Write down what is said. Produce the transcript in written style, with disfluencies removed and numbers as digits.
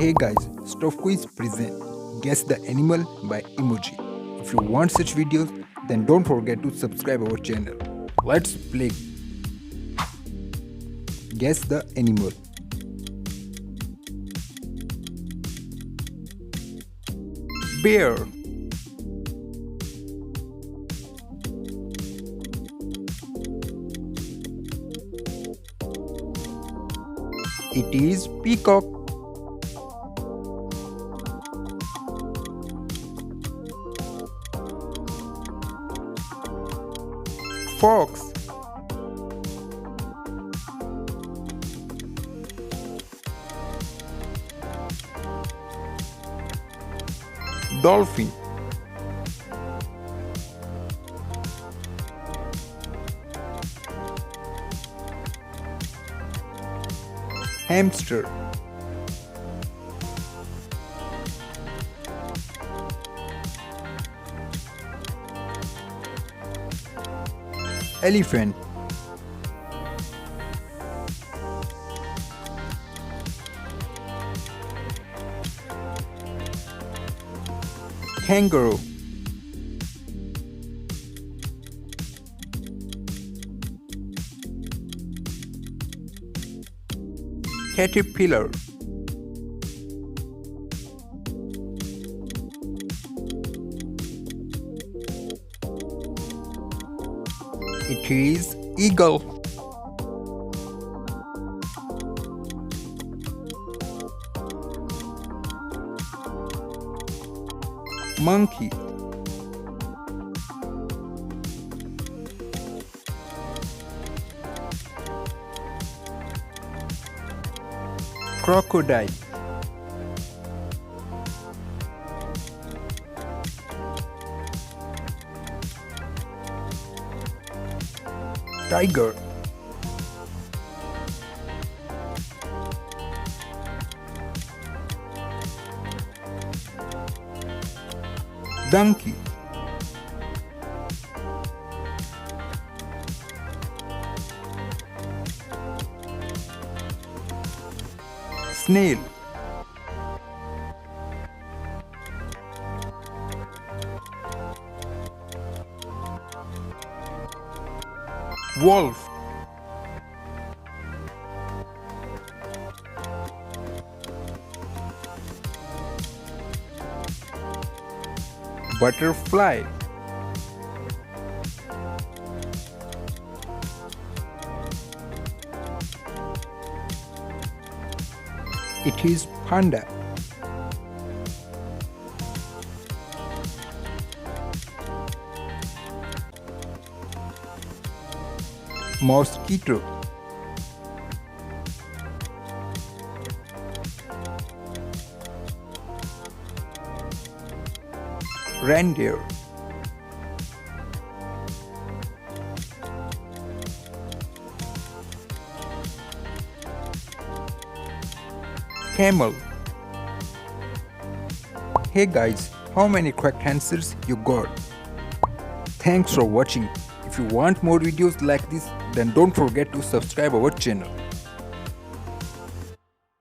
Hey guys, Stuff Quiz present Guess the Animal by Emoji. If you want such videos, then don't forget to subscribe our channel. Let's play Guess the Animal. Bear. It is peacock. Fox. Dolphin. Hamster. Elephant. Kangaroo. Caterpillar. It is eagle. Monkey. Crocodile. Tiger. Donkey. Snail. Wolf. Butterfly. It is panda. Mosquito. Reindeer. Camel. Hey guys, how many correct answers you got? Thanks for watching. If you want more videos like this, then don't forget to subscribe our channel.